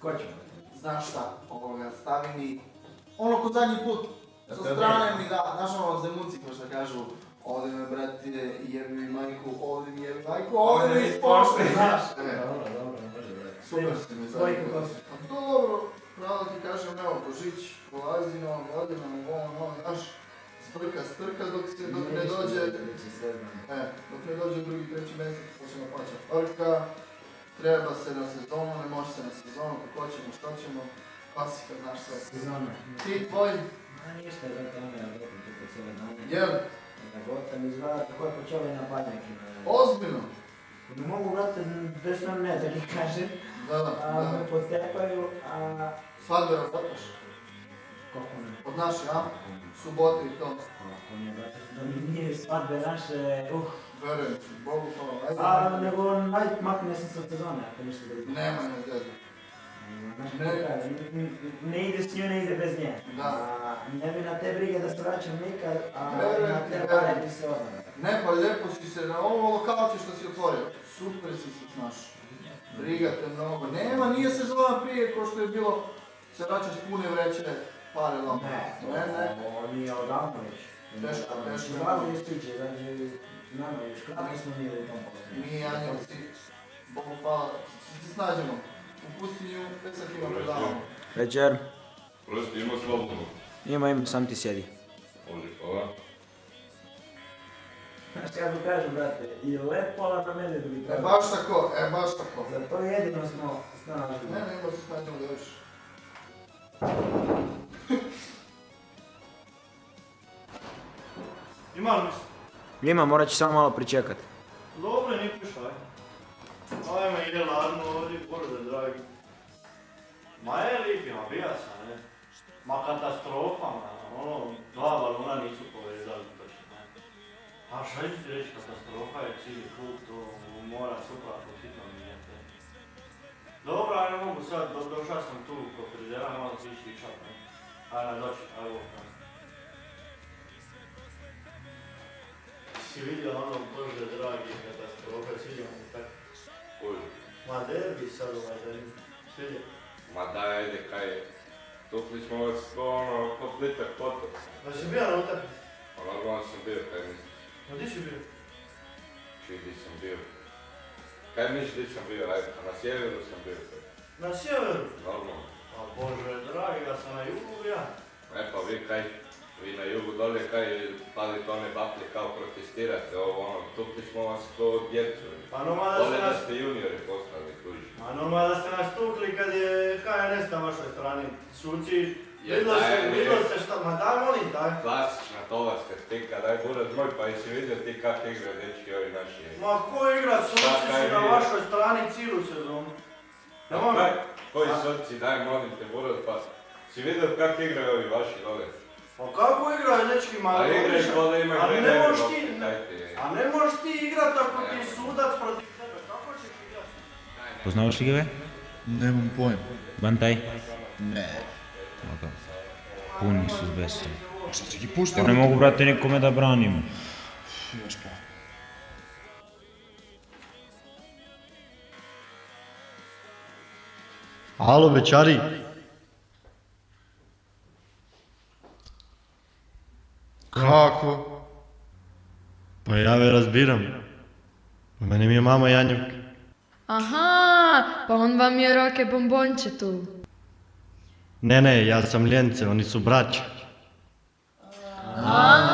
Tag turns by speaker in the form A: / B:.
A: Ko ćemo?
B: Znaš šta, stavi mi, ono ko zadnji put, sa strane mi da, znaš ono zemunci ko što kažu, ovdje me brate, jebi mi majku, ovdje mi jebi majku, ovdje mi ispošli, znaš.
A: Dobro,
B: Super si mi zadnji put. Pa dobro, pravo ti kažem, evo, Božić, polazi novom godinom, znaš, strka dok ne dođe, dok ne dođe drugi, treći mjesec, počnemo plaćati frka, treba se na sezonu, ne može se na sezonu, kako ćemo, šta ćemo, klasika, znaš sve.
A: Sezona.
B: Ti, tvoj?
A: Ma ništa, zato ono ja gotim tu po cijele dane.
B: Jel?
A: Da gotam izgleda kako je počeo na padnjakima.
B: Ozbiljno?
A: Ne mogu, brate, desno ne, da ih kažem.
B: Da.
A: Me potepaju, a...
B: Svadbe razlataš?
A: Kako ne?
B: Od naše, a? Subote i to.
A: Kako ne, brate, da mi nije svadbe naše,
B: Verujem ti, Bogu hvala, ajde.
A: nego makne sam se od sezone, ako ništa drugo.
B: Nema ne zezno.
A: Znaš kako kaže, ne ide s njom, ne ide bez nje.
B: Da.
A: Ne bi na te brige da se vraćam nikad, a
B: Verujem
A: na
B: ti,
A: te
B: verujem.
A: pare bi se odmah.
B: Ne, pa lijepo si se na ovo lokalče što si otvorio. Super si se snaš. Briga te mnogo. Nema, nije sezona prije ko što je bilo se vraća s pune vreće pare lom. Ne.
A: Ovo nije odavno već.
B: Teško.
A: Glavo ističe, znači, nama još kravi smo mi u tom poslu.
B: Mi anjelci, Bogu hvala, svi se snađemo. U pustinju, pesak ima predavamo.
C: Večer.
D: Prosti, ima slobodno.
C: Ima, sam ti sjedi.
D: Može, hvala.
A: Znaš kako kažu, brate, i let pola na mene da bi trebalo.
B: Baš tako.
A: Za to jedino smo snažili.
B: Ne, se snađemo da još.
E: Ima li misli?
C: Ima, morat će samo malo pričekat.
E: Dobro, nije prišao, ajme, ide ladno ovdje, Bože dragi. Ma je lipi, ma bija sam, ne. Ma katastrofa, ono, 2 balona nisu povezali točno, ne. A šta ću ti reći, katastrofa je cijeli krug, to mora supra po hitnom mijenjati. Dobro, ajde mogu sad, došao sam tu kod frizera, malo si ići ičat, ne. Ajde, doći, ajde, si vidio ono, Bože dragi, katastrofe, svidio mi tako.
D: Uj.
E: Ma derbi sad ovaj dan, svidio.
D: Ma daj, ajde, kaj je. Tukli smo vas ko plitak potok.
E: Da si bio na utakmici?
D: Pa normalno sam bio, kaj misliš?
E: Ma di si bio?
D: Di sam bio. Kaj misliš di sam bio, ajde, a na sjeveru sam bio.
E: Na sjeveru?
D: Normalno.
E: A Bože dragi, ja sam na jugu ja.
D: E pa vi na jugu dolje kaj palite one baklje kao protestirate, tukli smo vas ko djecu.
E: Pa normalno
D: Bolje da ste juniori postali, kuži.
E: Ma normalno da ste nas tukli kad je HNS na vašoj strani. Suci, vidlo se šta, ma daj molim, daj.
D: Klasična tovarska stika, daj buraz moj, pa jesi vidio ti kak igraju dečki ovi naši?
E: Ma ko igra, suci su na vašoj strani cijelu sezonu.
D: Koji soci, daj molim te buraz, pa si vidio kak igraju ovi vaši dole?
E: Pa kako igraju dečki, ma
D: A igraju dole imaju
E: A ne možeš ti igrat ako ti sudac protiv tebe, kako ćeš igrat?
C: Poznavaš ligove?
F: Nemam pojma.
C: Bantaj?
F: Ne.
C: Ovako. Puni su zbesili.
F: Što ti ih pušti?
C: Pa ne mogu, brate, nikome da branim.
F: Još pa. Alo, večari. Kako? Pa ja ve razbiram. Mene mi je mama Janjevka.
G: Aha, pa on vam je roke bombonče tu.
F: Ne, ja sam Ljence, oni su braća.
G: A,